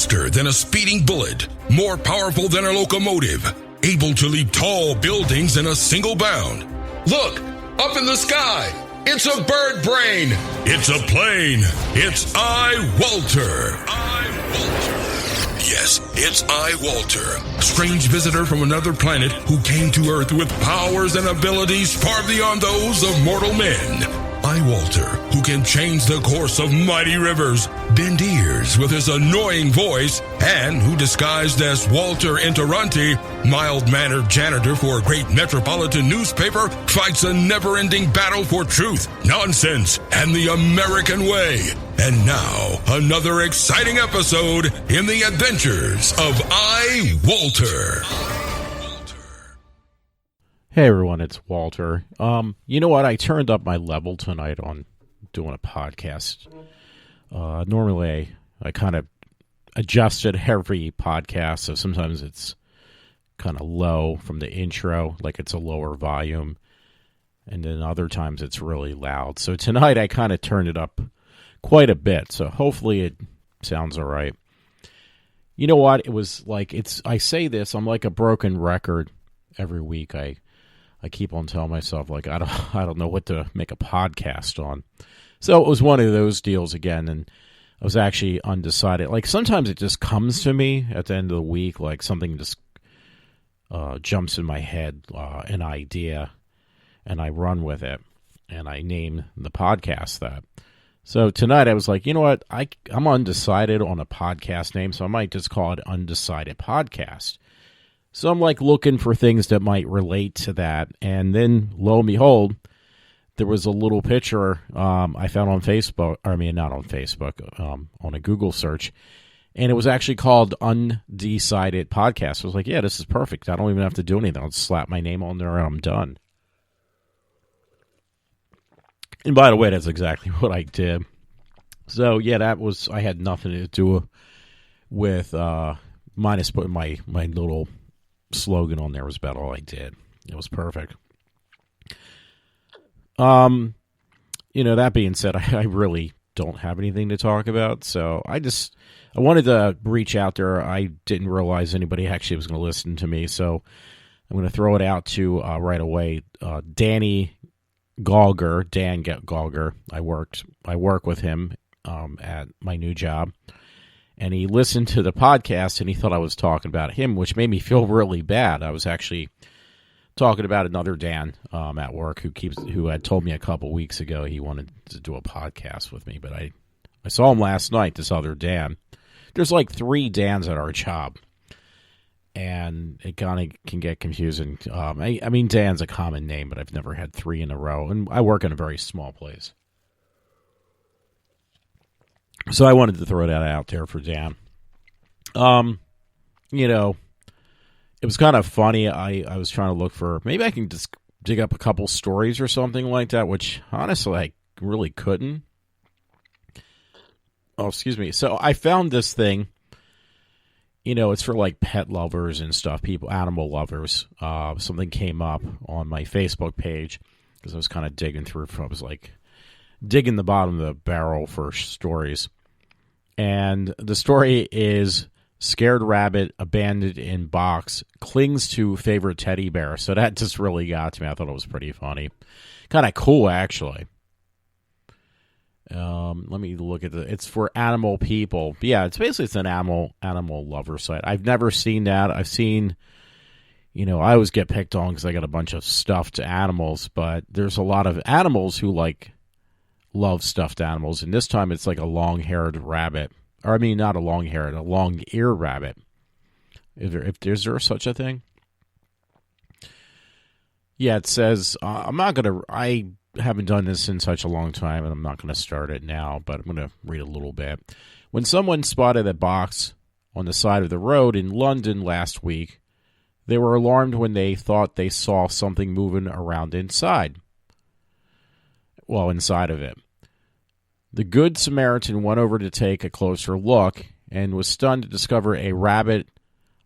Faster than a speeding bullet, more powerful than a locomotive, able to leap tall buildings in a single bound. Look, up in the sky, it's a bird brain, it's a plane, it's iWalter. Yes, it's iWalter, strange visitor from another planet who came to Earth with powers and abilities far beyond those of mortal men. iWalter, who can change the course of mighty rivers, bend ears with his annoying voice, and who disguised as Walter Interranti, mild-mannered janitor for a great metropolitan newspaper, fights a never-ending battle for truth, nonsense, and the American way. And now, another exciting episode in the adventures of iWalter. Hey everyone, it's Walter. You know what? I turned up my level tonight on doing a podcast. Normally I kind of adjusted every podcast, so sometimes it's kind of low from the intro, like it's a lower volume, and then other times it's really loud. So tonight I kind of turned it up quite a bit, so hopefully it sounds all right. You know what? It was like, I say this, I'm like a broken record every week. I keep on telling myself, like, I don't know what to make a podcast on. So it was one of those deals again, and I was actually undecided. Like, sometimes it just comes to me at the end of the week, like something just jumps in my head, an idea, and I run with it, and I name the podcast that. So tonight I was like, you know what, I'm undecided on a podcast name, so I might just call it Undecided Podcast. So I'm like looking for things that might relate to that. And then lo and behold, there was a little picture I found on Facebook. I mean, not on Facebook, on a Google search. And it was actually called Undecided Podcast. I was like, yeah, this is perfect. I don't even have to do anything. I'll just slap my name on there and I'm done. And by the way, that's exactly what I did. So yeah, I had nothing to do with, minus putting my little slogan on there was about all I did. It was perfect. That being said, I really don't have anything to talk about, so I wanted to reach out there. I didn't realize anybody actually was going to listen to me, so I'm going to throw it out to right away. Dan Gauger. I work with him at my new job. And he listened to the podcast, and he thought I was talking about him, which made me feel really bad. I was actually talking about another Dan at work who had told me a couple weeks ago he wanted to do a podcast with me. But I saw him last night, this other Dan. There's like 3 Dans at our job, and it kind of can get confusing. I mean, Dan's a common name, but I've never had 3 in a row, and I work in a very small place. So I wanted to throw that out there for Dan. It was kind of funny. I was trying to look for, maybe I can just dig up a couple stories or something like that, which honestly I really couldn't. Oh, excuse me. So I found this thing. It's for like pet lovers and stuff, animal lovers. Something came up on my Facebook page because I was kind of digging through. I was like digging the bottom of the barrel for stories. And the story is scared rabbit abandoned in box clings to favorite teddy bear. So that just really got to me. I thought it was pretty funny. Kind of cool, actually. Let me look at it's for animal people. But yeah, it's an animal lover site. I've never seen that. I've seen, I always get picked on because I got a bunch of stuffed animals, but there's a lot of animals who love stuffed animals, and this time it's like a long-haired rabbit. Or I mean, not a long-haired, a long-eared rabbit. Is there such a thing? Yeah, it says, I haven't done this in such a long time, and I'm not going to start it now, but I'm going to read a little bit. When someone spotted a box on the side of the road in London last week, they were alarmed when they thought they saw something moving around inside. Well, inside of it. The Good Samaritan went over to take a closer look and was stunned to discover a rabbit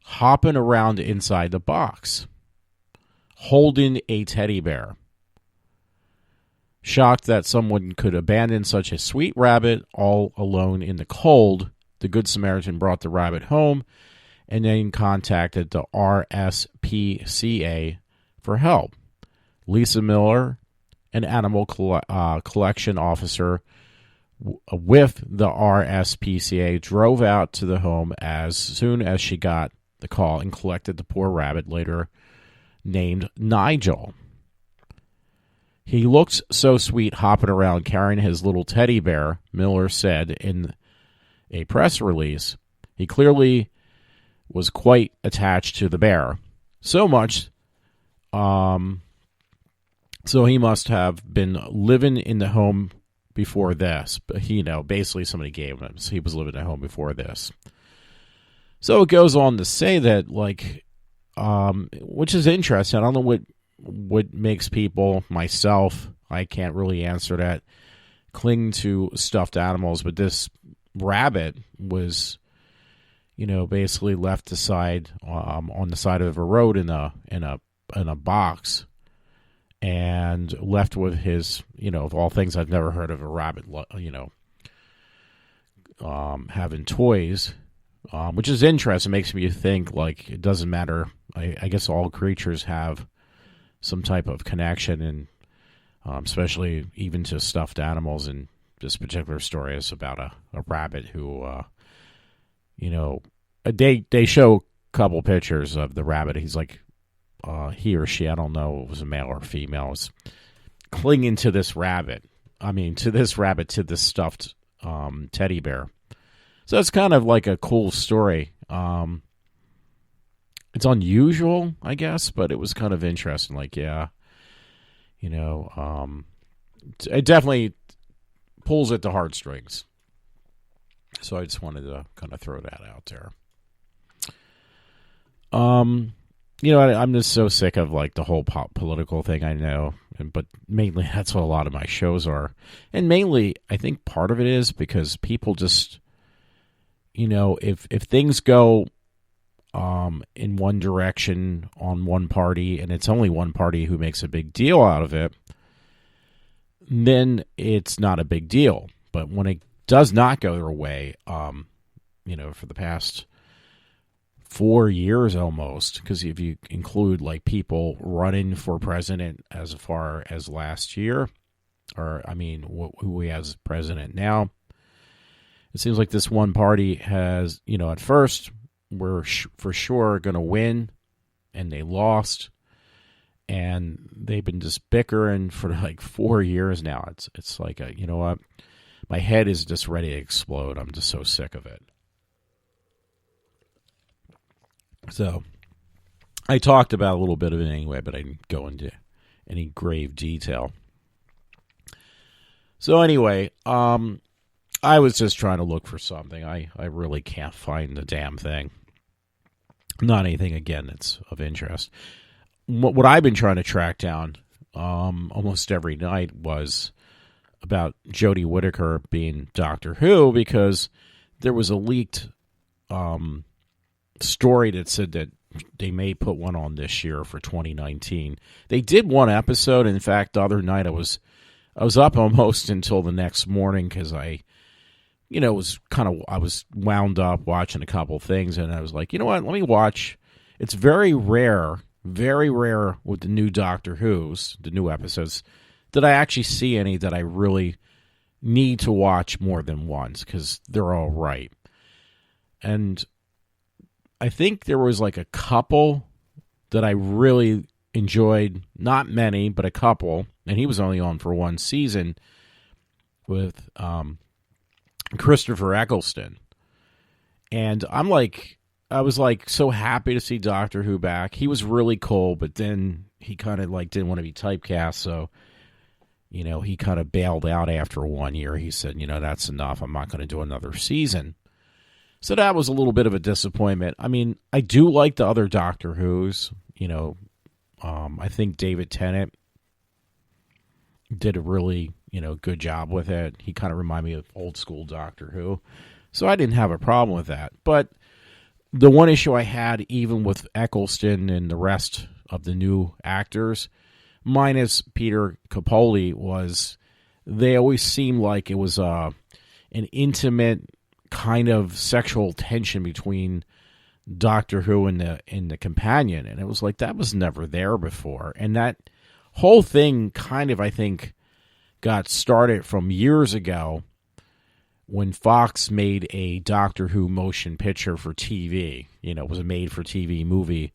hopping around inside the box, holding a teddy bear. Shocked that someone could abandon such a sweet rabbit all alone in the cold, the Good Samaritan brought the rabbit home and then contacted the RSPCA for help. Lisa Miller, an animal collection officer with the RSPCA, drove out to the home as soon as she got the call and collected the poor rabbit, later named Nigel. He looked so sweet hopping around carrying his little teddy bear, Miller said in a press release. He clearly was quite attached to the bear. So much, so he must have been living in the home before this. But basically somebody gave him. So he was living at home before this. So it goes on to say that, which is interesting. I don't know what makes people, myself, I can't really answer that, cling to stuffed animals, but this rabbit was, basically left aside on the side of a road in a box, and left with his, of all things, I've never heard of a rabbit, having toys, which is interesting. It makes me think, it doesn't matter. I guess all creatures have some type of connection, and especially even to stuffed animals. And this particular story is about a rabbit who, they show a couple pictures of the rabbit. He's he or she, I don't know if it was a male or female, is clinging to this rabbit. To this stuffed teddy bear. So it's kind of like a cool story. It's unusual, I guess, but it was kind of interesting. It definitely pulls at the heartstrings. So I just wanted to kind of throw that out there. I'm just so sick of the whole political thing, I know, but mainly that's what a lot of my shows are. And mainly, I think part of it is because people just, if things go in one direction on one party, and it's only one party who makes a big deal out of it, then it's not a big deal. But when it does not go their way, for the past 4 years almost, because if you include people running for president as far as last year, or who we have as president now, it seems like this one party has, at first we're for sure going to win, and they lost, and they've been just bickering for 4 years now. It's you know what, my head is just ready to explode. I'm just so sick of it. So I talked about a little bit of it anyway, but I didn't go into any grave detail. So anyway, I was just trying to look for something. I really can't find the damn thing. Not anything, again, that's of interest. What I've been trying to track down almost every night was about Jodie Whittaker being Doctor Who, because there was a leaked story that said that they may put one on this year for 2019. They did one episode. In fact, the other night I was up almost until the next morning because I was wound up watching a couple things, and I was like, you know what, let me watch. It's very rare with the new Doctor Who's, the new episodes, that I actually see any that I really need to watch more than once, because they're all right. And I think there was a couple that I really enjoyed, not many, but a couple, and he was only on for one season, with Christopher Eccleston. And I was so happy to see Doctor Who back. He was really cool, but then he kind of didn't want to be typecast, so he kind of bailed out after 1 year. He said, that's enough. I'm not going to do another season. So that was a little bit of a disappointment. I do like the other Doctor Who's. I think David Tennant did a really, good job with it. He kind of reminded me of old school Doctor Who. So I didn't have a problem with that. But the one issue I had, even with Eccleston and the rest of the new actors, minus Peter Capaldi, was they always seemed like it was an intimate kind of sexual tension between Doctor Who and the companion, and it was like that was never there before. And that whole thing kind of, I think, got started from years ago when Fox made a Doctor Who motion picture for TV. It was a made-for-TV movie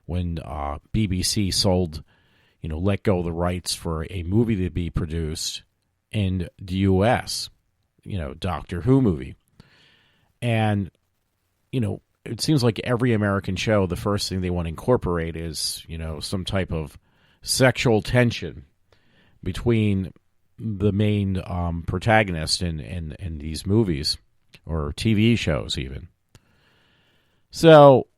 when BBC sold, let go of the rights for a movie to be produced in the U.S., Doctor Who movie. And, it seems like every American show, the first thing they want to incorporate is, some type of sexual tension between the main protagonist in these movies or TV shows even. So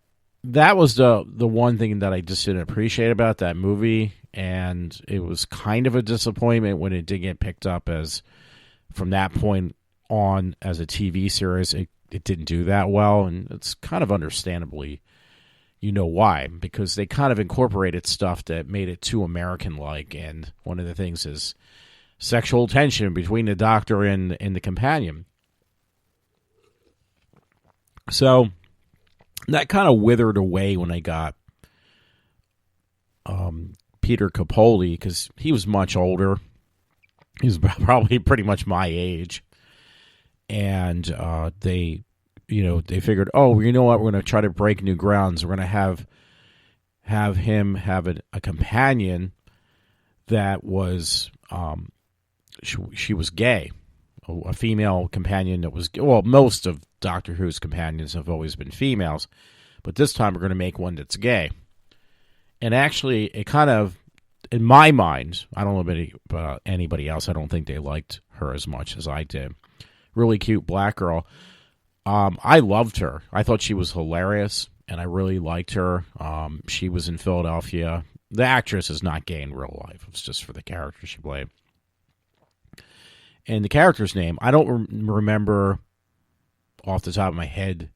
that was the one thing that I just didn't appreciate about that movie, and it was kind of a disappointment when it did get picked up as, from that point on, as a TV series. It didn't do that well, and it's kind of understandably, why, because they kind of incorporated stuff that made it too American-like, and one of the things is sexual tension between the Doctor and the companion. So that kind of withered away when I got Peter Capaldi, because he was much older. He was probably pretty much my age. And they figured, oh, you know what, we're going to try to break new grounds. We're going to have him have a companion that was, she was gay, a female companion that was, well, most of Doctor Who's companions have always been females, but this time we're going to make one that's gay. And actually, it kind of, in my mind, I don't know about anybody else, I don't think they liked her as much as I did. Really cute black girl. I loved her. I thought she was hilarious, and I really liked her. She was in Philadelphia. The actress is not gay in real life. It's just for the character she played. And the character's name, I don't remember off the top of my head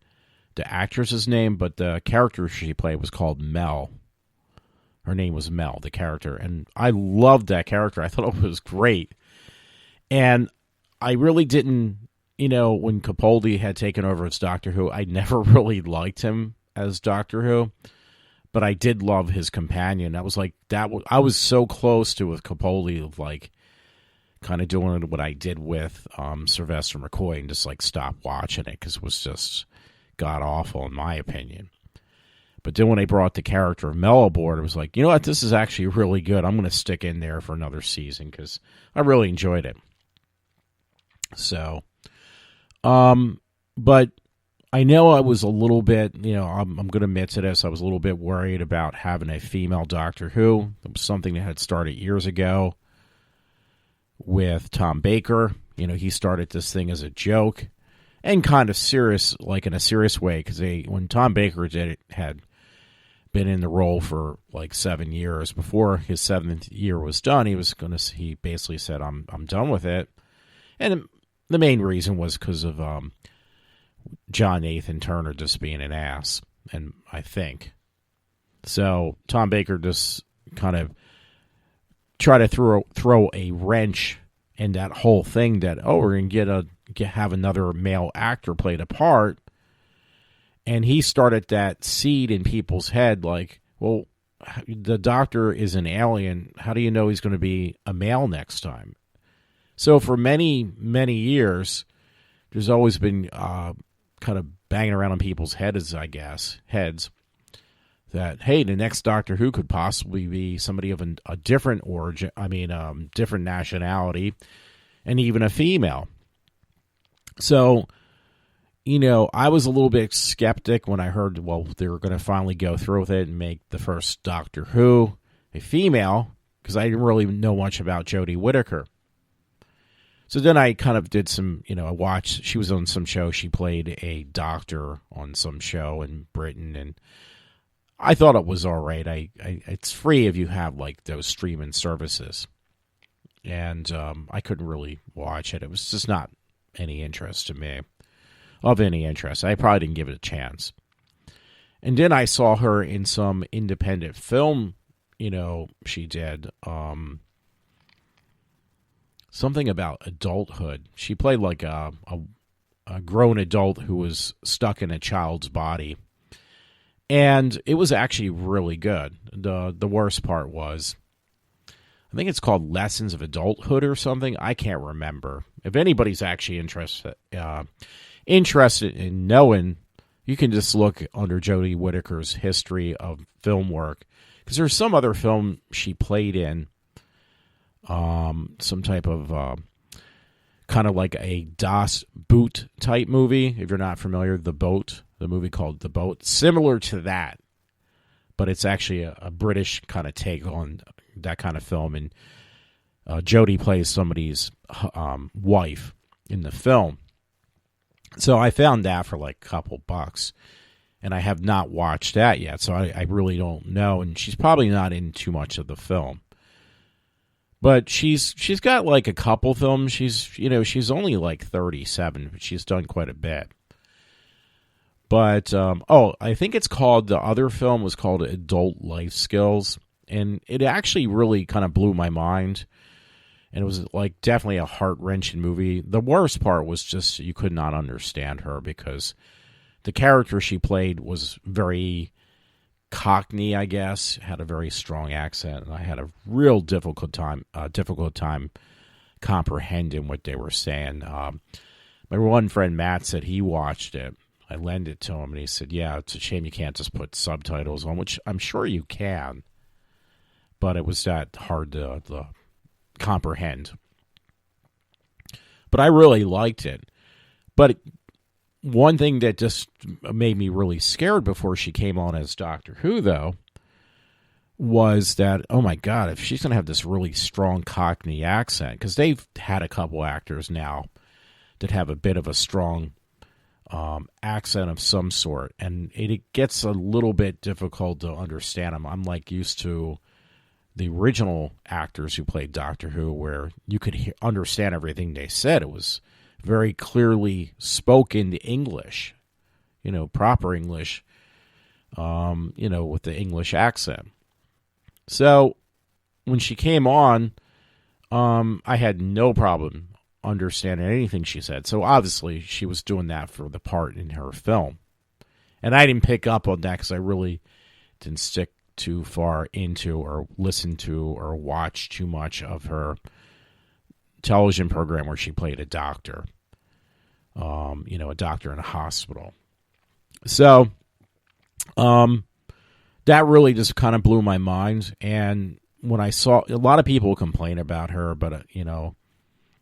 the actress's name, but the character she played was called Mel. Her name was Mel, the character. And I loved that character. I thought it was great. And I really didn't, when Capaldi had taken over as Doctor Who, I never really liked him as Doctor Who, but I did love his companion. I was like, I was so close to with Capaldi of like kind of doing what I did with Sylvester McCoy and just like stop watching it because it was just god awful in my opinion. But then when they brought the character of Mel aboard, it was like, you know what, this is actually really good. I'm going to stick in there for another season because I really enjoyed it. So, but I know I was a little bit, I'm going to admit to this, I was a little bit worried about having a female Doctor Who. It was something that had started years ago with Tom Baker. He started this thing as a joke and kind of serious, like in a serious way, because when Tom Baker did it, had been in the role for like 7 years. Before his 7th year was done, he basically said, I'm done with it. And the main reason was because of John Nathan Turner just being an ass, and I think. So Tom Baker just kind of tried to throw a wrench in that whole thing that, we're going to have another male actor play the part. And he started that seed in people's head like, well, the Doctor is an alien. How do you know he's going to be a male next time? So for many, many years, there's always been kind of banging around on people's heads, that, hey, the next Doctor Who could possibly be somebody of a different origin, different nationality, and even a female. So, I was a little bit skeptic when I heard, well, they were going to finally go through with it and make the first Doctor Who a female, because I didn't really know much about Jodie Whittaker. So then I kind of did some, I watched, she was on some show, she played a doctor on some show in Britain, and I thought it was all right. It's free if you have, like, those streaming services. And I couldn't really watch it. It was just not any interest to me. Of any interest. I probably didn't give it a chance. And then I saw her in some independent film, she did. Something about adulthood. She played like a grown adult who was stuck in a child's body. And it was actually really good. The worst part was, I think it's called Lessons of Adulthood or something. I can't remember. If anybody's actually interested in knowing, you can just look under Jodie Whittaker's history of film work. Because there's some other film she played in, some type of kind of like a Das Boot type movie. If you're not familiar, the movie called The Boat, similar to that, but it's actually a British kind of take on that kind of film. And Jodie plays somebody's wife in the film. So I found that for like a couple bucks, and I have not watched that yet, so I really don't know. And she's probably not in too much of the film. But she's got like a couple films. She's only like 37, but she's done quite a bit. But I think it's called, the other film was called Adult Life Skills, and it actually really kind of blew my mind. And it was like definitely a heart-wrenching movie. The worst part was just you could not understand her because the character she played was very Cockney, I guess, had a very strong accent, and I had a real difficult time comprehending what they were saying. My one friend Matt said he watched it. I lent it to him, and he said, "Yeah, it's a shame you can't just put subtitles on," which I'm sure you can, but it was that hard to comprehend. But I really liked it. But one thing that just made me really scared before she came on as Doctor Who, though, was that, oh my God, if she's going to have this really strong Cockney accent, because they've had a couple actors now that have a bit of a strong accent of some sort, and it gets a little bit difficult to understand them. I'm like used to the original actors who played Doctor Who, where you could understand everything they said. It was very clearly spoken English, proper English, with the English accent. So when she came on, I had no problem understanding anything she said. So obviously she was doing that for the part in her film. And I didn't pick up on that because I really didn't stick too far into or listen to or watch too much of her television program where she played a doctor, a doctor in a hospital. So that really just kind of blew my mind. And when I saw a lot of people complain about her, but,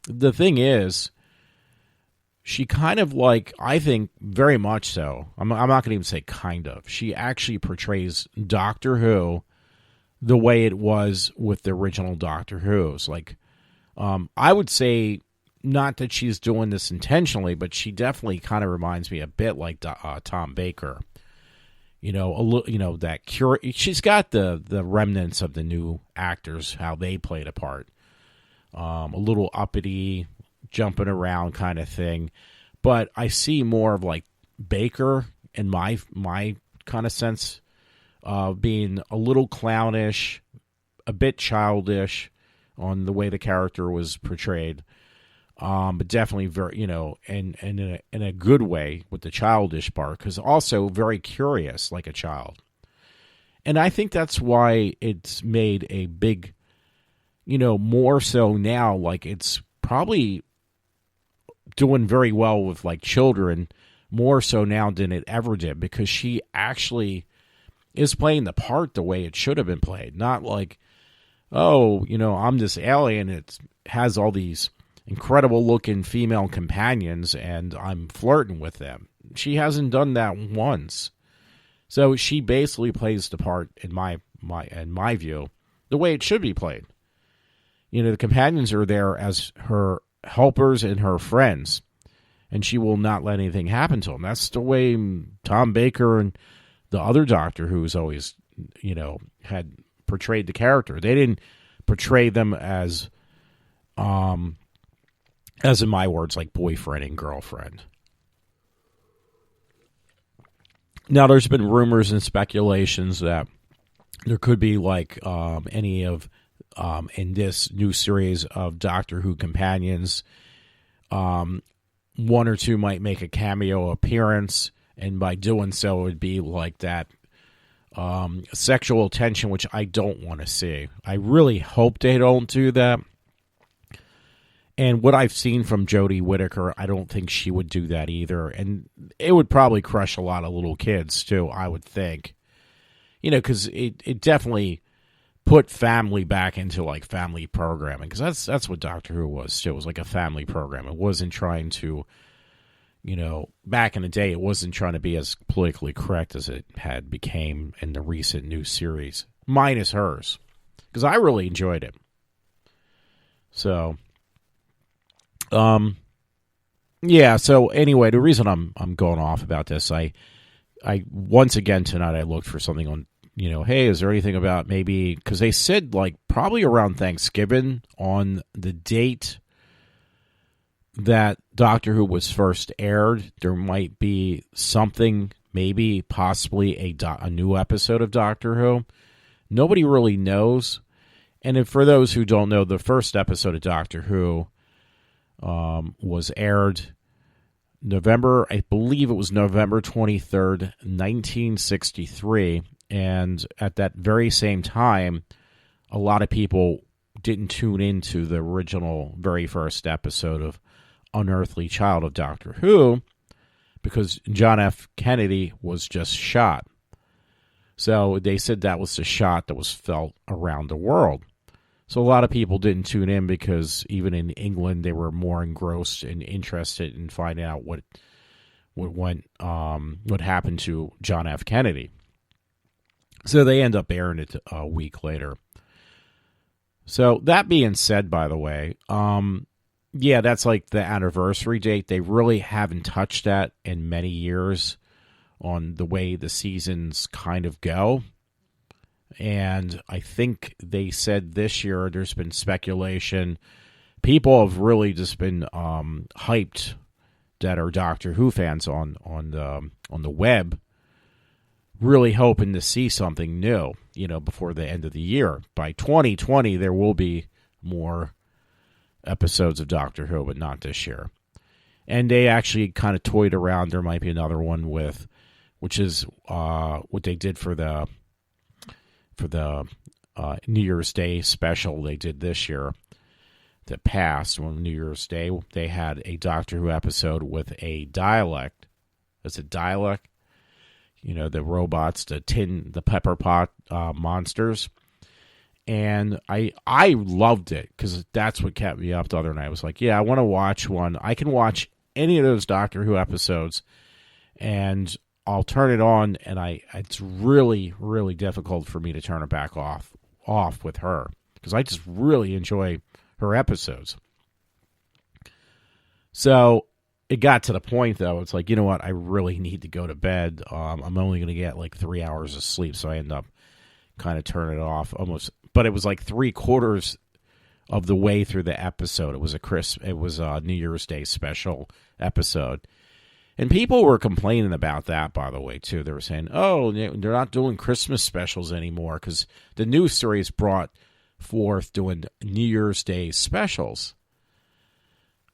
the thing is, she kind of I think very much so. I'm not going to even say kind of. She actually portrays Doctor Who the way it was with the original Doctor Who's. I would say not that she's doing this intentionally, but she definitely kind of reminds me a bit like Tom Baker. That cure. She's got the remnants of the new actors, how they played a part. A little uppity, jumping around kind of thing. But I see more of Baker in my kind of sense of being a little clownish, a bit childish on the way the character was portrayed. But definitely very, and in a good way with the childish part, because also very curious like a child. And I think that's why it's made a big, more so now, it's probably doing very well with children, more so now than it ever did, because she actually is playing the part the way it should have been played. Not I'm this alien, it has all these incredible looking female companions and I'm flirting with them. She hasn't done that once. So she basically plays the part, in my view, the way it should be played. The companions are there as her helpers and her friends, and she will not let anything happen to them. That's the way Tom Baker and the other Doctor Who's always, had portrayed the character. They didn't portray them as in my words, like boyfriend and girlfriend. Now, there's been rumors and speculations that there could be any of in this new series of Doctor Who companions one or two might make a cameo appearance, and by doing so, it would be like that sexual tension, which I don't want to see. I really hope they don't do that. And what I've seen from Jodie Whittaker, I don't think she would do that either. And it would probably crush a lot of little kids, too, I would think. You know, because it definitely put family back into, like, family programming. Because that's what Doctor Who was, too. It was like a family program. It wasn't trying to, you know, back in the day, it wasn't trying to be as politically correct as it had became in the recent new series. Minus hers. Because I really enjoyed it. So... yeah, so anyway, the reason I'm going off about this, I once again tonight I looked for something on, you know, hey, is there anything about maybe, because they said like probably around Thanksgiving on the date that Doctor Who was first aired, there might be something, maybe possibly a new episode of Doctor Who. Nobody really knows. And if, for those who don't know, the first episode of Doctor Who was aired November, I believe it was November 23rd, 1963, and at that very same time, a lot of people didn't tune into the original very first episode of Unearthly Child of Doctor Who because John F. Kennedy was just shot. So they said that was the shot that was felt around the world. So a lot of people didn't tune in because even in England they were more engrossed and interested in finding out what happened to John F. Kennedy. So they end up airing it a week later. So that being said, by the way, yeah, that's like the anniversary date. They really haven't touched that in many years on the way the seasons kind of go. And I think they said this year there's been speculation. People have really just been hyped that are Doctor Who fans on the web, really hoping to see something new, you know, before the end of the year. By 2020, there will be more episodes of Doctor Who, but not this year. And they actually kind of toyed around. There might be another one which is what they did for the New Year's Day special they did this year that passed. On New Year's Day, they had a Doctor Who episode with a dialect. It's a dialect. You know, the robots, the pepper pot monsters. And I loved it because that's what kept me up the other night. I was like, yeah, I want to watch one. I can watch any of those Doctor Who episodes and I'll turn it on, and it's really, really difficult for me to turn it back off with her because I just really enjoy her episodes. So it got to the point, though, it's like, you know what, I really need to go to bed. I'm only going to get like 3 hours of sleep, so I end up kind of turning it off almost. But it was like 3/4 of the way through the episode. It was a New Year's Day special episode. And people were complaining about that, by the way, too. They were saying, oh, they're not doing Christmas specials anymore because the new series brought forth doing New Year's Day specials.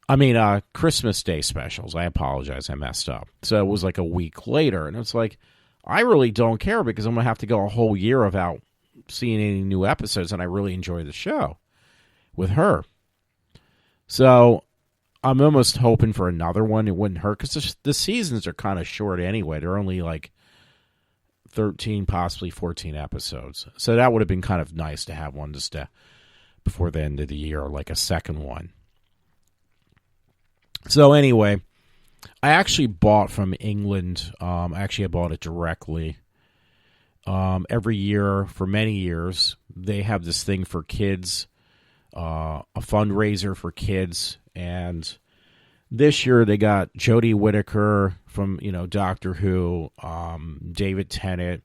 I mean, Christmas Day specials. I apologize. I messed up. So it was like a week later. And it's like, I really don't care because I'm going to have to go a whole year without seeing any new episodes. And I really enjoy the show with her. So I'm almost hoping for another one. It wouldn't hurt because the seasons are kind of short anyway. They're only like 13, possibly 14 episodes. So that would have been kind of nice to have one just before the end of the year, like a second one. So anyway, I actually bought from England. I bought it directly. Every year for many years, they have this thing for kids, a fundraiser for kids. And this year they got Jodie Whittaker from, Doctor Who, David Tennant,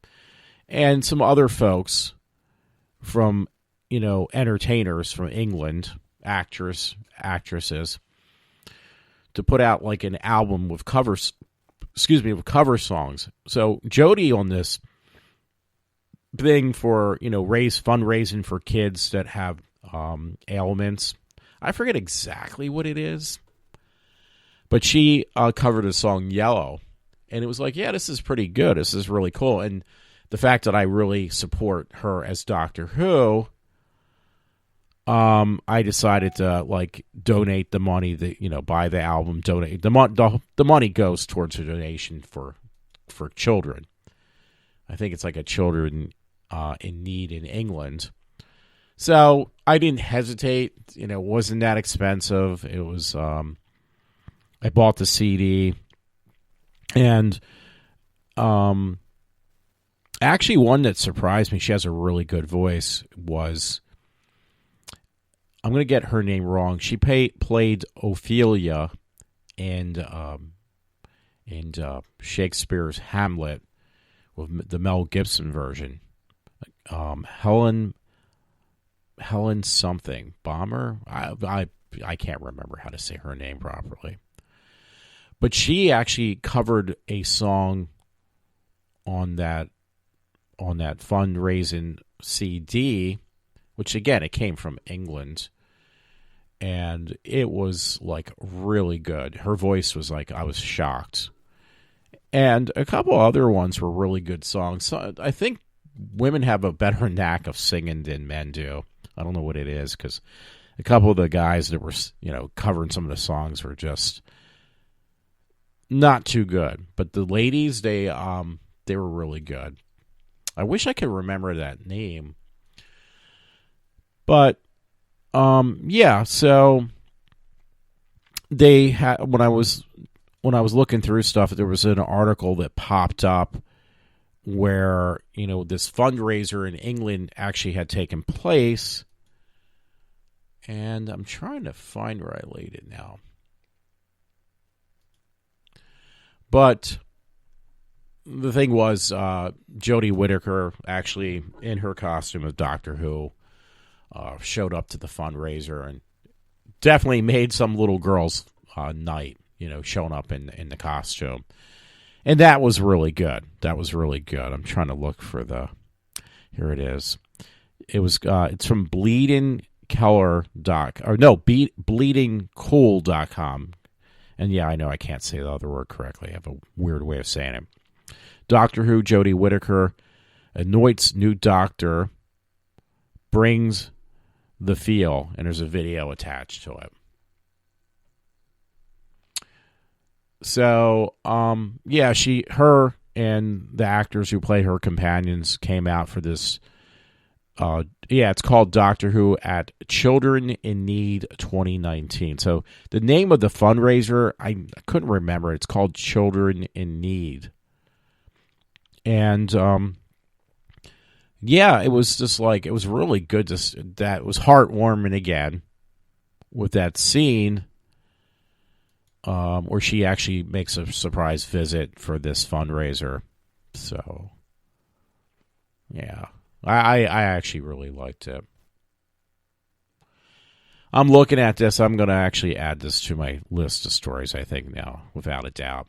and some other folks from, entertainers from England, actresses, to put out like an album with cover songs. So Jodie on this thing for, fundraising for kids that have ailments. I forget exactly what it is, But she covered the song Yellow. And it was like, yeah, this is pretty good. This is really cool. And the fact that I really support her as Doctor Who, I decided to donate the money that, buy the album, donate the money goes towards a donation for children. I think it's like a children in need in England. So I didn't hesitate. It wasn't that expensive. It was, I bought the CD, and actually one that surprised me, she has a really good voice, was, I'm going to get her name wrong. She played Ophelia in Shakespeare's Hamlet with the Mel Gibson version. Helen something. Bomber? I can't remember how to say her name properly. But she actually covered a song on that fundraising CD, which again, it came from England, and it was really good. Her voice was I was shocked. And a couple other ones were really good songs. So I think women have a better knack of singing than men do. I don't know what it is, because a couple of the guys that were, covering some of the songs were just not too good. But the ladies, they were really good. I wish I could remember that name. But yeah, so they had, when I was looking through stuff, there was an article that popped up where, this fundraiser in England actually had taken place. And I'm trying to find where I laid it now. But the thing was, Jodie Whittaker, actually in her costume of Doctor Who, showed up to the fundraiser and definitely made some little girl's night, showing up in the costume. And that was really good. I'm trying to look for here it is. It was, it's from bleedingcool.com. And yeah, I know I can't say the other word correctly. I have a weird way of saying it. Doctor Who, Jodie Whittaker anoints new doctor, brings the feel, and there's a video attached to it. So, yeah, her and the actors who play her companions came out for this. It's called Doctor Who at Children in Need 2019. So the name of the fundraiser, I couldn't remember. It's called Children in Need. And, yeah, it was just it was really good. That was heartwarming again with that scene where she actually makes a surprise visit for this fundraiser. So, yeah. I actually really liked it. I'm looking at this. I'm going to actually add this to my list of stories, I think, now, without a doubt.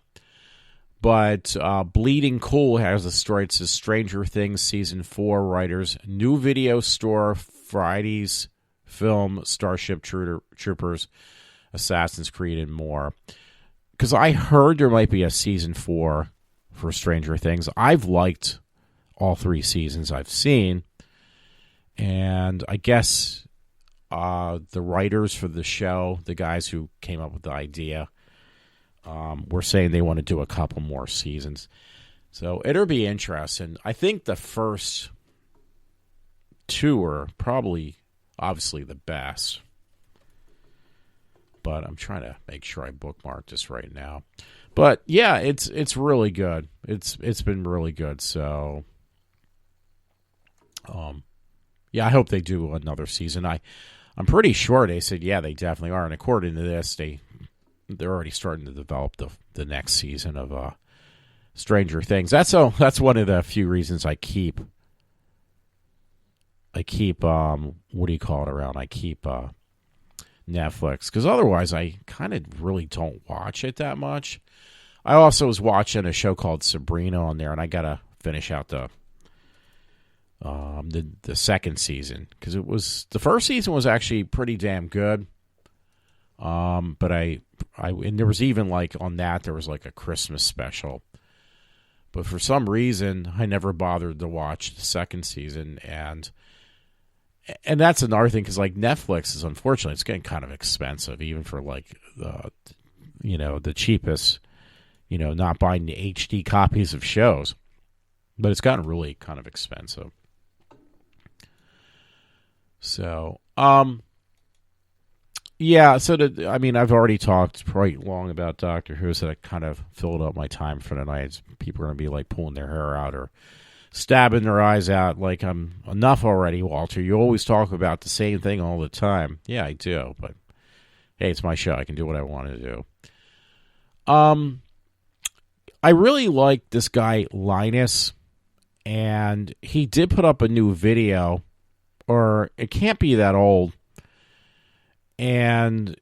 But Bleeding Cool has a story. It says Stranger Things Season 4 writers, new video store, Friday's film, Starship Troopers, Assassin's Creed, and more. Because I heard there might be a Season 4 for Stranger Things. I've liked all 3 seasons I've seen. And I guess the writers for the show, the guys who came up with the idea, were saying they want to do a couple more seasons. So it'll be interesting. I think the first 2 are probably, obviously, the best. But I'm trying to make sure I bookmark this right now. But yeah, it's really good. It's been really good. So yeah, I hope they do another season. I'm pretty sure they said, yeah, they definitely are. And according to this, they're already starting to develop the next season of Stranger Things. That's one of the few reasons I keep what do you call it around? I keep Netflix, because otherwise I kind of really don't watch it that much. I also was watching a show called Sabrina on there, and I gotta finish out the second season, because the first season was actually pretty damn good. But and there was even like on that, there was like a Christmas special. But for some reason, I never bothered to watch the second season. And that's another thing, because like Netflix is, unfortunately, it's getting kind of expensive, even for like, the cheapest, not buying the HD copies of shows. But it's gotten really kind of expensive. So, yeah, so I've already talked quite long about Doctor Who, so that kind of filled up my time for the night. People are going to be like pulling their hair out or stabbing their eyes out like, I'm enough already, Walter. You always talk about the same thing all the time. Yeah, I do, but hey, it's my show. I can do what I want to do. I really like this guy, Linus, and he did put up a new video, or it can't be that old. And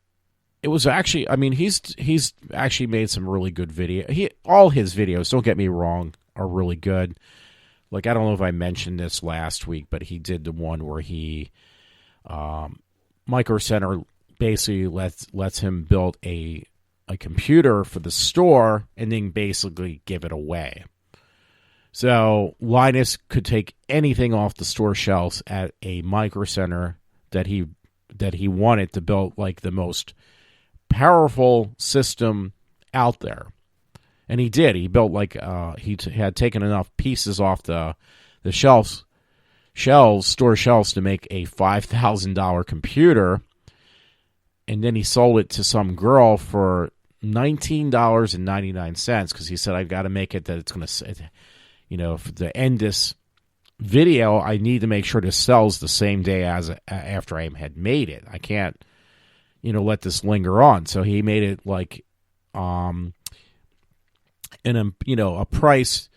it was actually, he's actually made some really good video. All his videos, don't get me wrong, are really good. Like, I don't know if I mentioned this last week, but he did the one where he, Micro Center basically lets him build a computer for the store and then basically give it away. So Linus could take anything off the store shelves at a Micro Center that he wanted to build, like the most powerful system out there. And he did. He built like he had taken enough pieces off the store shelves to make a $5,000 computer, and then he sold it to some girl for $19.99 because he said, "I've got to make it that it's going to, to end this video, I need to make sure this sells the same day as after I had made it. I can't, let this linger on." So he made it like, a price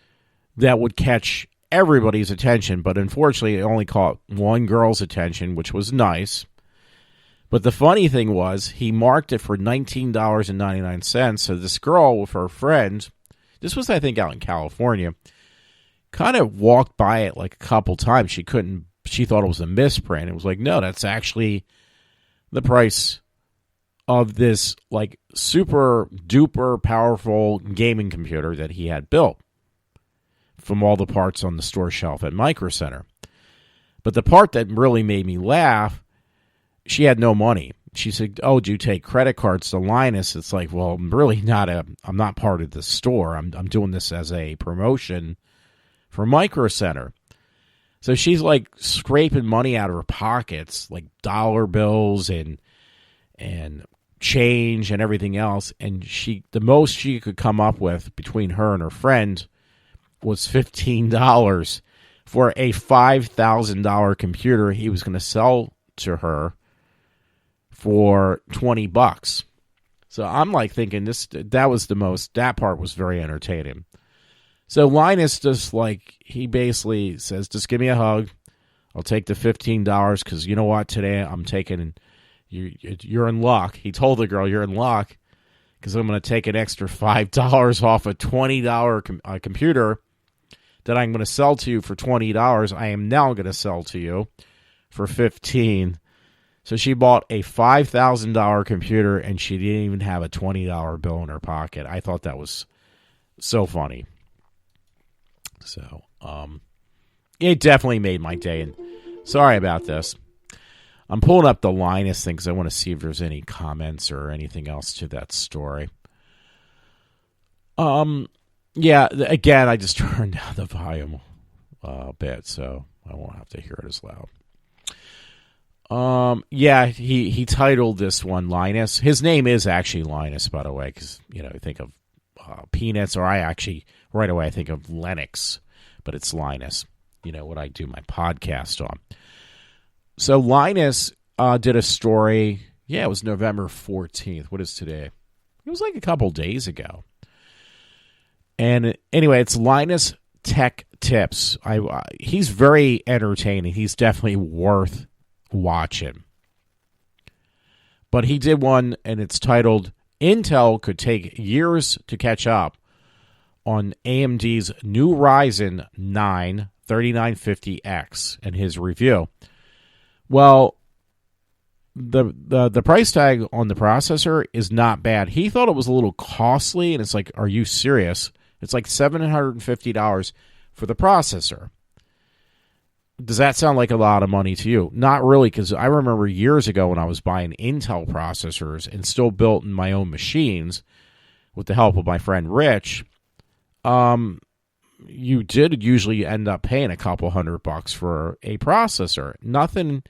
that would catch everybody's attention. But unfortunately, it only caught one girl's attention, which was nice. But the funny thing was, he marked it for $19.99. So this girl with her friend, this was, I think, out in California, kind of walked by it like a couple times. She thought it was a misprint. It was like, no, that's actually the price of this like super duper powerful gaming computer that he had built from all the parts on the store shelf at Micro Center. But the part that really made me laugh, she had no money. She said, "Oh, do you take credit cards to Linus?" It's like, well, I'm not part of the store. I'm doing this as a promotion for Micro Center. So she's like scraping money out of her pockets, like dollar bills and change and everything else. And the most she could come up with between her and her friend was $15 for a $5,000 computer he was going to sell to her for $20. So I'm like thinking that part was very entertaining. So Linus he basically says, just give me a hug. I'll take the $15 because you know what? Today I'm taking, you're in luck. He told the girl, you're in luck because I'm going to take an extra $5 off a $20 computer that I'm going to sell to you for $20. I am now going to sell to you for $15. So she bought a $5,000 computer and she didn't even have a $20 bill in her pocket. I thought that was so funny. So, it definitely made my day, and sorry about this. I'm pulling up the Linus thing because I want to see if there's any comments or anything else to that story. Yeah, again, I just turned down the volume a bit, so I won't have to hear it as loud. Yeah, he titled this one Linus. His name is actually Linus, by the way, because, I think of Peanuts, or right away I think of Lennox, but it's Linus, what I do my podcast on. So Linus did a story, it was November 14th. What is today? It was like a couple days ago. And anyway, it's Linus Tech Tips. He's very entertaining. He's definitely worth watching. But he did one, and it's titled, Intel Could Take Years to Catch Up on AMD's new Ryzen 9 3950X, and his review. Well, the price tag on the processor is not bad. He thought it was a little costly, and it's like, are you serious? It's like $750 for the processor. Does that sound like a lot of money to you? Not really, because I remember years ago when I was buying Intel processors and still built in my own machines with the help of my friend Rich, you did usually end up paying a couple $100 for a processor. Nothing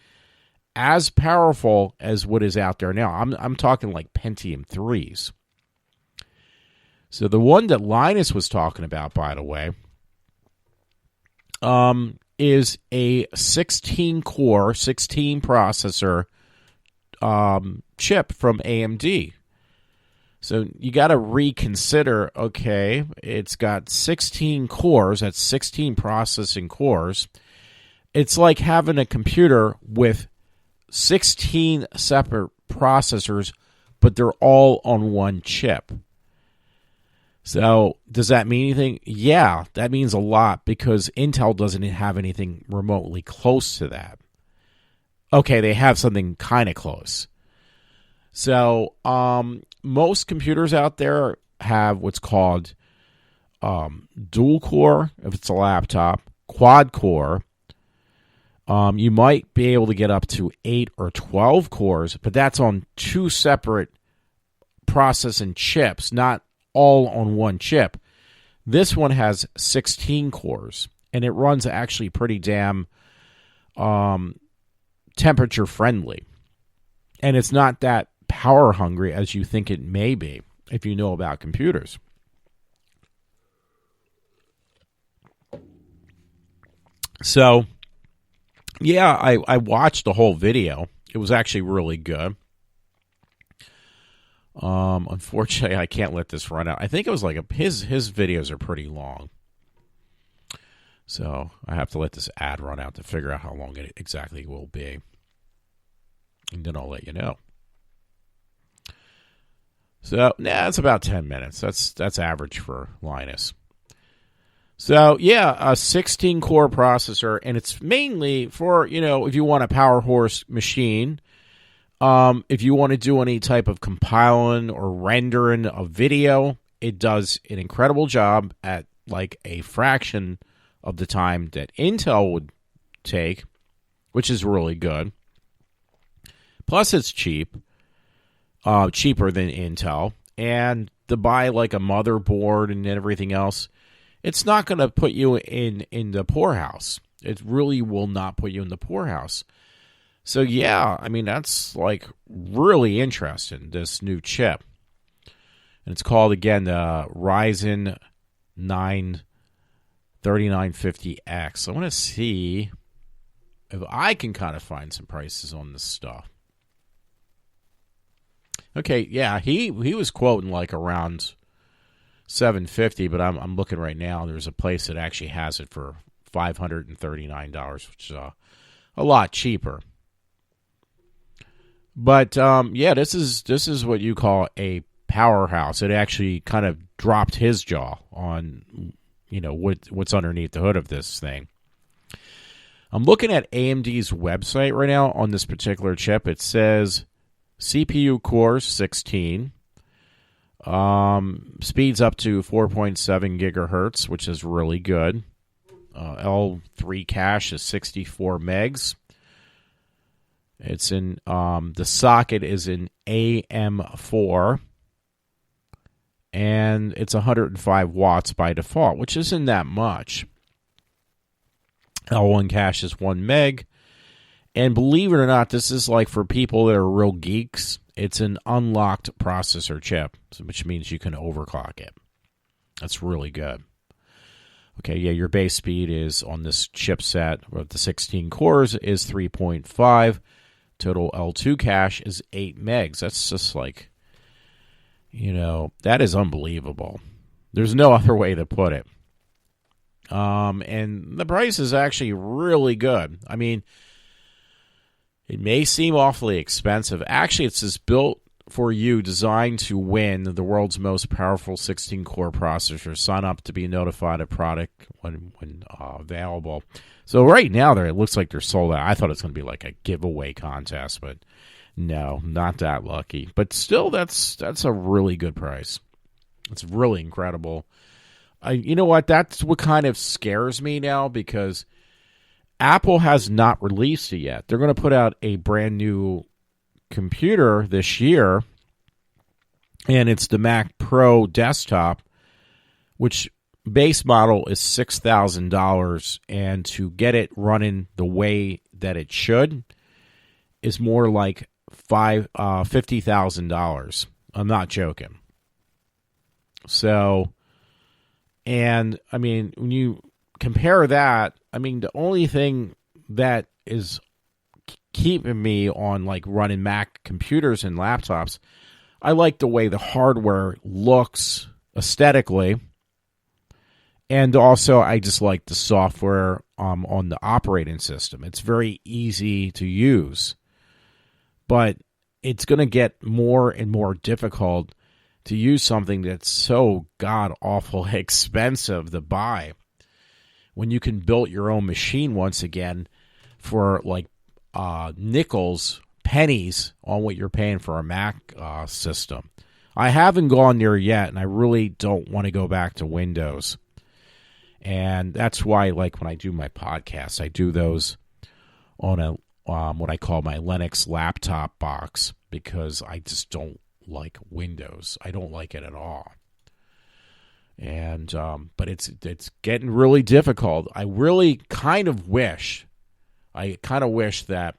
as powerful as what is out there now. I'm talking like Pentium 3s. So the one that Linus was talking about, by the way, is a 16-core, 16-processor chip from AMD. So you got to reconsider, okay, it's got 16 cores, that's 16 processing cores. It's like having a computer with 16 separate processors, but they're all on one chip. So does that mean anything? Yeah, that means a lot because Intel doesn't have anything remotely close to that. Okay, they have something kind of close. So most computers out there have what's called dual core, if it's a laptop, quad core. You might be able to get up to 8 or 12 cores, but that's on two separate processing chips, not all on one chip. This one has 16 cores, and it runs actually pretty damn temperature friendly. And it's not that power hungry as you think it may be if you know about computers. So, yeah, I watched the whole video. It was actually really good. Unfortunately, I can't let this run out. I think it was like his videos are pretty long. So I have to let this ad run out to figure out how long it exactly will be. And then I'll let you know. So, it's about 10 minutes. That's average for Linus. So, yeah, a 16-core processor, and it's mainly for, if you want a power horse machine, if you want to do any type of compiling or rendering of video, it does an incredible job at like a fraction of the time that Intel would take, which is really good. Plus, it's cheap. Cheaper than Intel, and to buy like a motherboard and everything else, it's not going to put you in the poorhouse. It really will not put you in the poorhouse. So yeah, I mean, that's like really interesting, this new chip. And it's called, again, the Ryzen 9 3950X. I want to see if I can kind of find some prices on this stuff. Okay, yeah, he was quoting like around $750, but I'm looking right now. There's a place that actually has it for $539, which is a lot cheaper. But yeah, this is what you call a powerhouse. It actually kind of dropped his jaw on what's underneath the hood of this thing. I'm looking at AMD's website right now on this particular chip. It says CPU cores 16, speeds up to 4.7 gigahertz, which is really good. L3 cache is 64 megs. It's in the socket is in AM4, and it's 105 watts by default, which isn't that much. L1 cache is 1 meg. And believe it or not, this is like for people that are real geeks. It's an unlocked processor chip, which means you can overclock it. That's really good. Okay, yeah, your base speed is on this chipset with the 16 cores is 3.5. Total L2 cache is 8 megs. That's just like, that is unbelievable. There's no other way to put it. And the price is actually really good. I mean, it may seem awfully expensive. Actually, it's just built for you, designed to win the world's most powerful 16-core processor. Sign up to be notified of product when available. So right now, it looks like they're sold out. I thought it was going to be like a giveaway contest, but No, not that lucky. But still, that's a really good price. It's really incredible. You know what? That's what kind of scares me now, because Apple has not released it yet. They're going to put out a brand new computer this year, and it's the Mac Pro desktop, which base model is $6,000, and to get it running the way that it should is more like $50,000. I'm not joking. So, and I mean, when you compare that, I mean, the only thing that is keeping me on like running Mac computers and laptops, I like the way the hardware looks aesthetically, and also I just like the software on the operating system. It's very easy to use, but it's going to get more and more difficult to use something that's so god-awful expensive to buy when you can build your own machine once again for like nickels, pennies on what you're paying for a Mac system. I haven't gone there yet, and I really don't want to go back to Windows. And that's why, like, when I do my podcasts, I do those on a what I call my Linux laptop box, because I just don't like Windows. I don't like it at all. And but it's getting really difficult. I really kind of wish that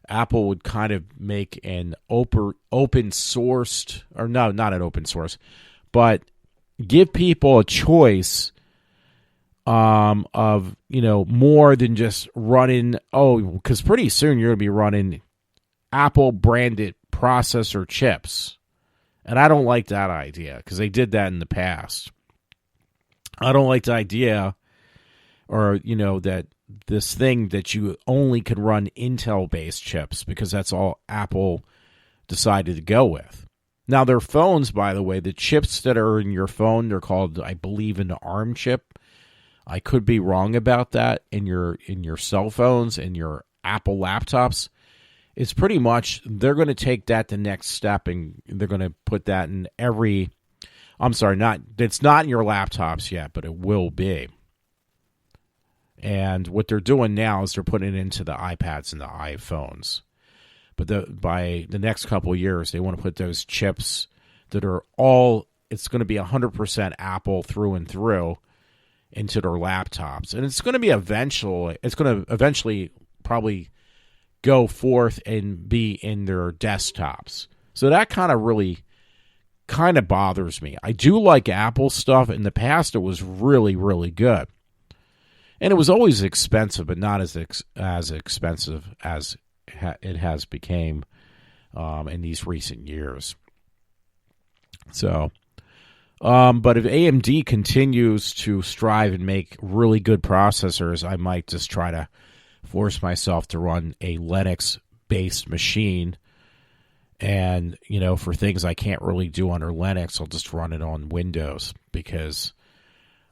Apple would kind of make an open sourced, or no, not an open source, but give people a choice of, you know, more than just running, because pretty soon you're going to be running Apple branded processor chips. And I don't like that idea, because they did that in the past. I don't like the idea, or, you know, that this thing that you only could run Intel-based chips, because that's all Apple decided to go with. Now, their phones, by the way, the chips that are in your phone, they're called, I believe, an ARM chip. I could be wrong about that. In your cell phones and your Apple laptops, it's pretty much, they're going to take that the next step, and they're going to put that in every, it's not in your laptops yet, but it will be. And what they're doing now is they're putting it into the iPads and the iPhones. But by the next couple of years, they want to put those chips that are all, it's going to be 100% Apple through and through into their laptops. And it's going to be eventually probably go forth and be in their desktops. So that kind of bothers me. I do like Apple stuff. In the past, it was really, really good. And it was always expensive, but not as expensive as it has become in these recent years. So, but if AMD continues to strive and make really good processors, I might just try to force myself to run a Linux-based machine. And, you know, for things I can't really do under Linux, I'll just run it on Windows, because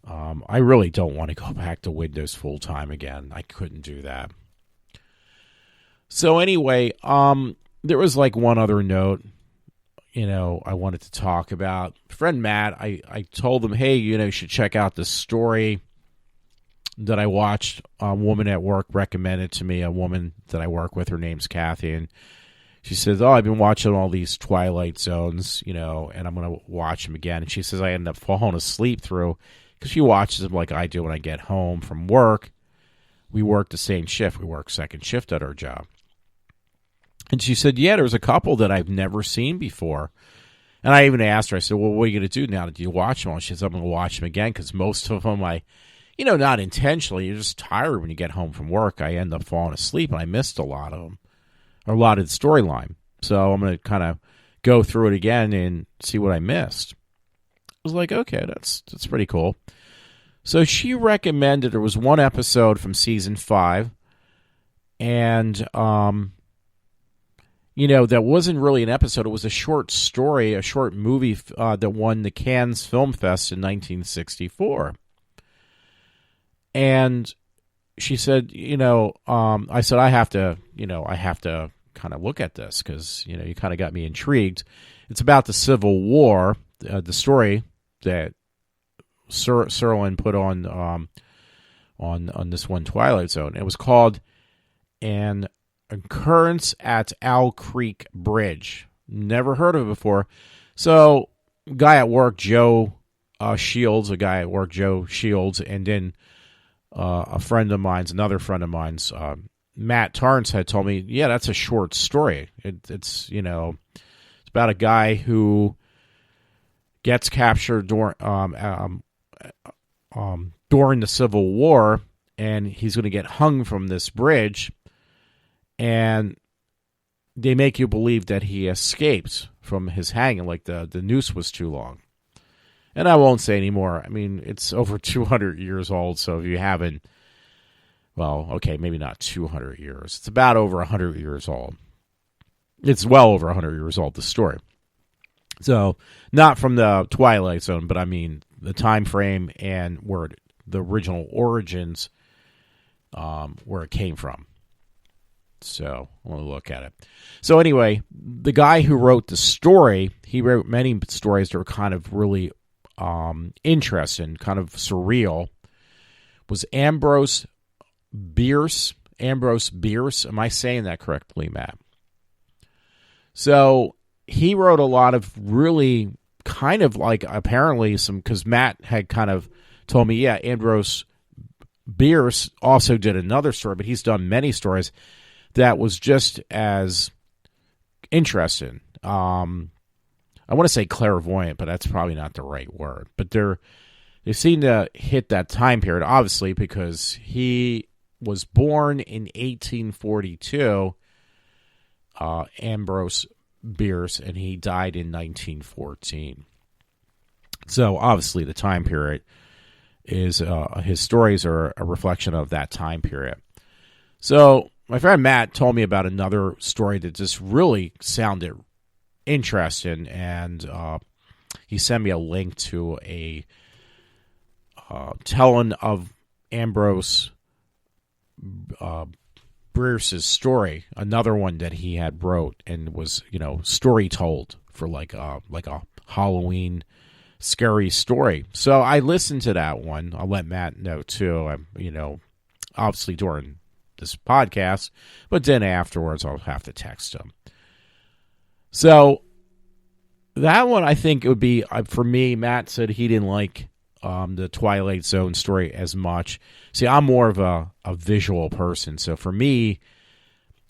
I really don't want to go back to Windows full-time again. I couldn't do that. So anyway, there was like one other note, you know, I wanted to talk about. Friend Matt, I told him, hey, you know, you should check out this story that I watched. A woman at work recommended to me, a woman that I work with. Her name's Kathy, and she says, I've been watching all these Twilight Zones, you know, and I'm going to watch them again. And she says I end up falling asleep through, because she watches them like I do when I get home from work. We work the same shift. We work second shift at our job. And she said, yeah, there's a couple that I've never seen before. And I even asked her, I said, well, what are you going to do now that you watch them all? She says, I'm going to watch them again, because most of them not intentionally, you're just tired when you get home from work. I end up falling asleep, and I missed a lot of them, or a lot of the storyline. So I'm going to kind of go through it again and see what I missed. I was like, okay, that's pretty cool. So she recommended, there was one episode from season 5, and you know, that wasn't really an episode. It was a short story, a short movie that won the Cannes Film Fest in 1964. And she said, you know, I said, I have to kind of look at this because, you kind of got me intrigued. It's about the Civil War, the story that Serlin put on this one Twilight Zone. It was called An Occurrence at Owl Creek Bridge. Never heard of it before. So, guy at work, Joe Shields, and then another friend of mine's, Matt Torrance, had told me, yeah, that's a short story. It's about a guy who gets captured during the Civil War, and he's going to get hung from this bridge, and they make you believe that he escaped from his hanging, like the noose was too long. And I won't say anymore. I mean, it's over 200 years old, so if you haven't, well, okay, maybe not 200 years. It's about over 100 years old. It's well over 100 years old, the story. So, not from the Twilight Zone, but I mean the time frame and where the original origins, where it came from. So, I want to look at it. So, anyway, the guy who wrote the story, he wrote many stories that were kind of really interesting, kind of surreal, was Ambrose Bierce. Ambrose Bierce. Am I saying that correctly, Matt? So, he wrote a lot of really kind of like apparently because Matt had kind of told me, yeah, Ambrose Bierce also did another story, but he's done many stories that was just as interesting. I want to say clairvoyant, but that's probably not the right word. But they seem to hit that time period, obviously, because he was born in 1842, Ambrose Bierce, and he died in 1914. So, obviously, the time period is, his stories are a reflection of that time period. So, my friend Matt told me about another story that just really sounded interesting, and he sent me a link to a telling of Ambrose Bierce's story, another one that he had wrote and was, story told for like a Halloween scary story. So I listened to that one. I'll let Matt know too. Obviously during this podcast, but then afterwards I'll have to text him. So that one, I think it would be, for me, Matt said he didn't like the Twilight Zone story as much. See, I'm more of a visual person. So for me,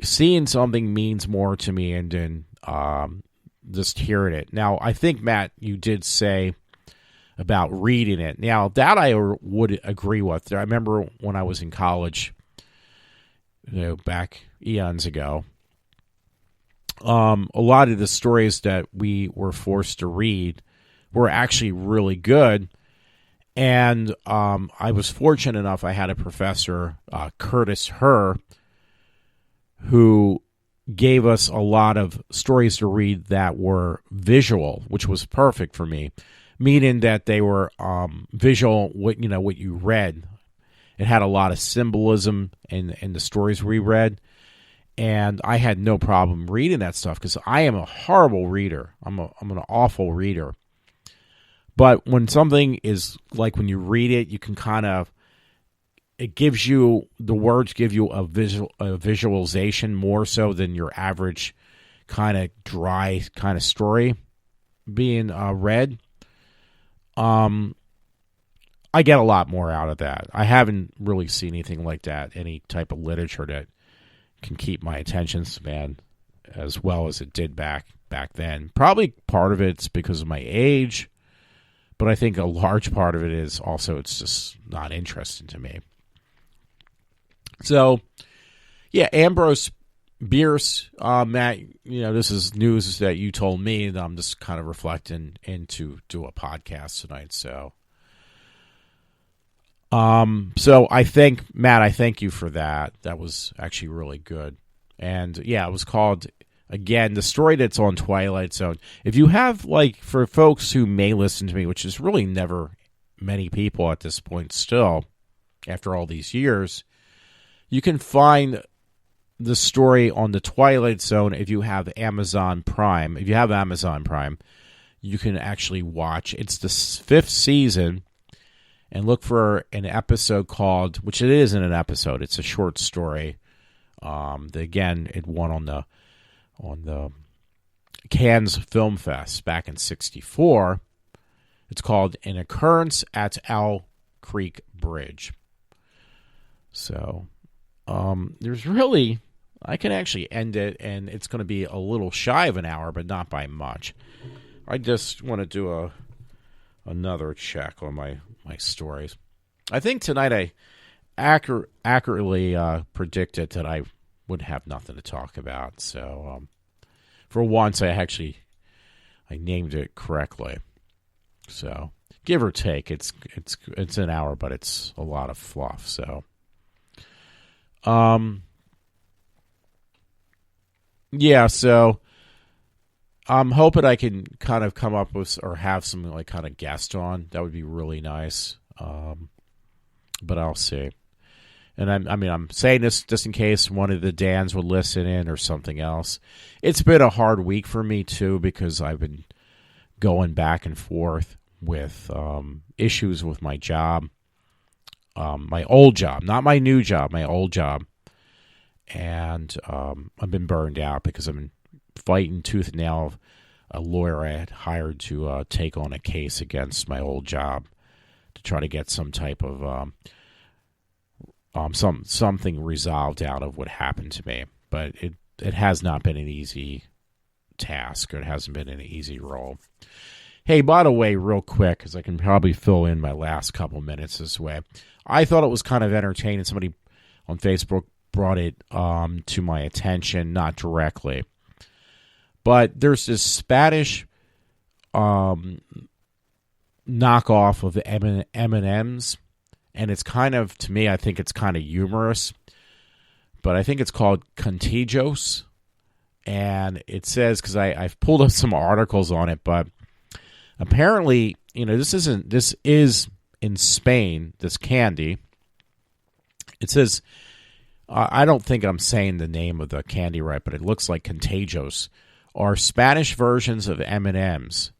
seeing something means more to me than just hearing it. Now, I think, Matt, you did say about reading it. Now, that I would agree with. I remember when I was in college, back eons ago, a lot of the stories that we were forced to read were actually really good. And I was fortunate enough, I had a professor, Curtis Herr, who gave us a lot of stories to read that were visual, which was perfect for me, meaning that they were visual, what you read. It had a lot of symbolism in the stories we read. And I had no problem reading that stuff because I am a horrible reader. I'm an awful reader. But when something is like when you read it, you can kind of, the words give you a visualization more so than your average kind of dry kind of story being read. I get a lot more out of that. I haven't really seen anything like that, any type of literature that can keep my attention span as well as it did back then. Probably part of it's because of my age, but I think a large part of it is also it's just not interesting to me. So, yeah, Ambrose Bierce, Matt, this is news that you told me, and I'm just kind of reflecting into do a podcast tonight. So I think, Matt, I thank you for that. That was actually really good. And yeah, it was called, again, the story that's on Twilight Zone. If you have, for folks who may listen to me, which is really never many people at this point still, after all these years, you can find the story on the Twilight Zone. If you have Amazon Prime, you can actually watch. It's the 5th season, and look for an episode called, which it isn't an episode, it's a short story. Again, it won on the Cannes Film Fest back in '64. It's called An Occurrence at Owl Creek Bridge. So, there's really, I can actually end it, and it's going to be a little shy of an hour, but not by much. I just want to do another check on my stories. I think tonight I accurately predicted that I would have nothing to talk about. So, for once, I named it correctly. So, give or take, it's an hour, but it's a lot of fluff. So, yeah. So, I'm hoping I can kind of come up with or have some like kind of guest on. That would be really nice. But I'll see. And I'm saying this just in case one of the Dans would listen in or something else. It's been a hard week for me too, because I've been going back and forth with issues with my job, my old job, not my new job, my old job. And I've been burned out because I've been fighting tooth and nail a lawyer I had hired to take on a case against my old job to try to get some type of something resolved out of what happened to me. But it has not been an easy task, or it hasn't been an easy role. Hey, by the way, real quick, because I can probably fill in my last couple minutes this way, I thought it was kind of entertaining. Somebody on Facebook brought it to my attention, not directly. But there's this Spanish knockoff of the M&Ms, and it's kind of, to me, I think it's kind of humorous. But I think it's called Contagios. And it says, because I've pulled up some articles on it, but apparently, this is in Spain, this candy. It says, I don't think I'm saying the name of the candy right, but it looks like Contagios are Spanish versions of M&Ms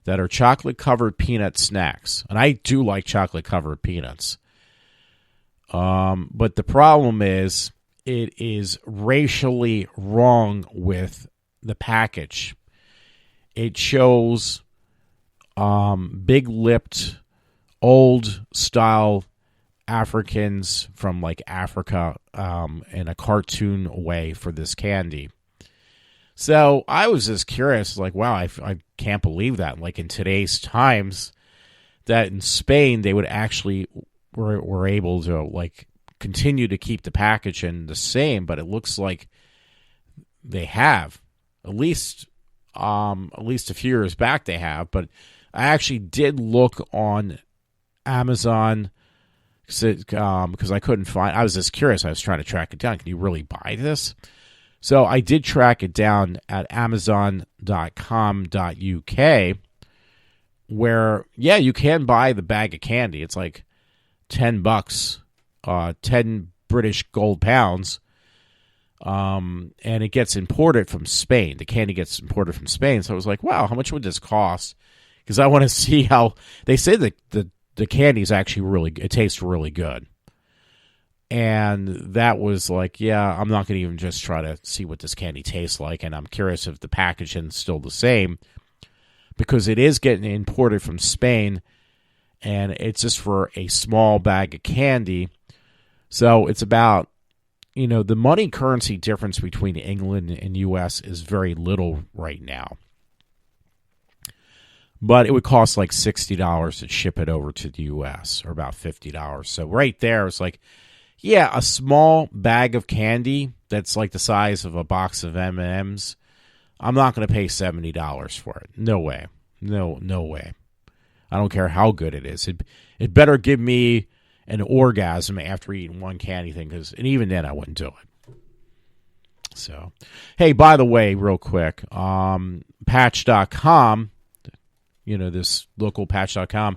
that are chocolate-covered peanut snacks. And I do like chocolate-covered peanuts. But the problem is, it is racially wrong with the package. It shows big-lipped, old-style Africans from, like, Africa in a cartoon way for this candy. So I was just curious, like, wow, I can't believe that. Like, in today's times, that in Spain they would actually were able to, like, continue to keep the packaging the same, but it looks like they have. At least a few years back they have. But I actually did look on Amazon because I couldn't find. I was just curious. I was trying to track it down. Can you really buy this? So I did track it down at amazon.com.uk, where, yeah, you can buy the bag of candy. It's like $10, 10 British gold pounds, and it gets imported from Spain. The candy gets imported from Spain. So I was like, wow, how much would this cost? Because I want to see how, they say that the candy is actually it tastes really good. And that was like, yeah, I'm not going to even just try to see what this candy tastes like. And I'm curious if the packaging is still the same, because it is getting imported from Spain, and it's just for a small bag of candy. So it's about, the money currency difference between England and U.S. is very little right now. But it would cost like $60 to ship it over to the U.S., or about $50. So right there, it's like, yeah, a small bag of candy that's like the size of a box of M&Ms, I'm not going to pay $70 for it. No way. No way. I don't care how good it is. It better give me an orgasm after eating one candy thing, and even then I wouldn't do it. So, hey, by the way, real quick, Patch.com, this local Patch.com,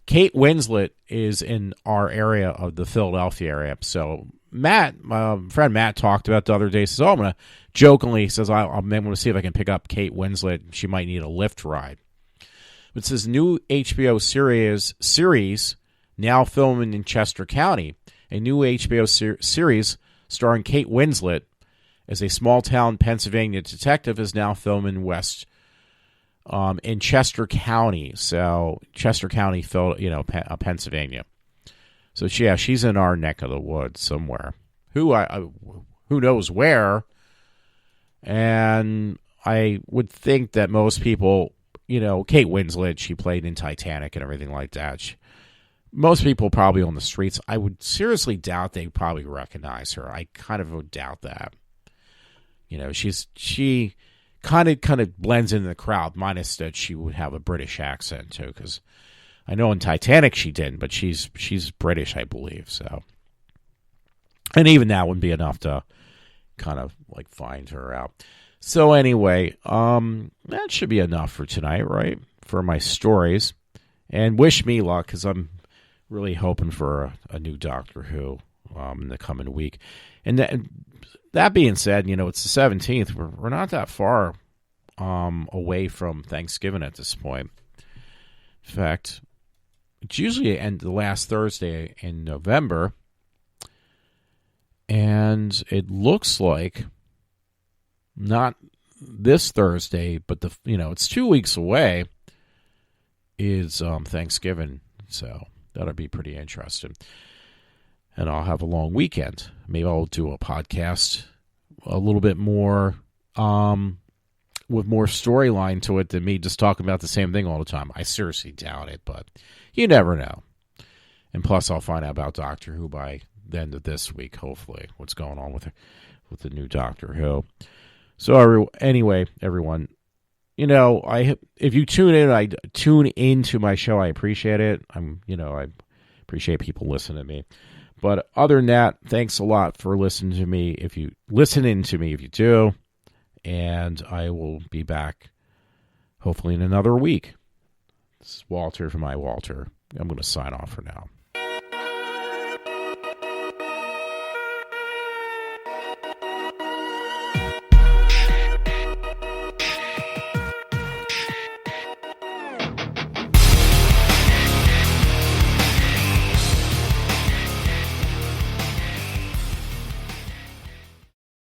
Kate Winslet is in our area of the Philadelphia area. So Matt, my friend Matt, talked about the other day. Says, "Oh, I'm gonna jokingly says I'm going to see if I can pick up Kate Winslet. She might need a lift ride." But it says new HBO series now filming in Chester County. A new HBO series starring Kate Winslet as a small-town Pennsylvania detective is now filming in Chester County. So Chester County, Pennsylvania. So she's in our neck of the woods somewhere. Who knows where? And I would think that most people, Kate Winslet, she played in Titanic and everything like that. Most people probably on the streets, I would seriously doubt they probably recognize her. I kind of would doubt that. She kind of blends into the crowd, minus that she would have a British accent too, because I know in Titanic she didn't, but she's British, I believe. So, and even that wouldn't be enough to kind of like find her out. So anyway, that should be enough for tonight, right? For my stories, and wish me luck because I'm really hoping for a new Doctor Who in the coming week. And that being said, it's the 17th. We're not that far away from Thanksgiving at this point. In fact, it's usually the last Thursday in November, and it looks like not this Thursday, but it's 2 weeks away is Thanksgiving, so that'll be pretty interesting. And I'll have a long weekend. Maybe I'll do a podcast a little bit more with more storyline to it than me just talking about the same thing all the time. I seriously doubt it, but you never know. And plus, I'll find out about Doctor Who by the end of this week, hopefully, what's going on with the new Doctor Who. So anyway, everyone, if you tune into my show, I appreciate it. I appreciate people listening to me. But other than that, thanks a lot for listening to me. If you do, and I will be back hopefully in another week. This is Walter from iWalter. I'm going to sign off for now.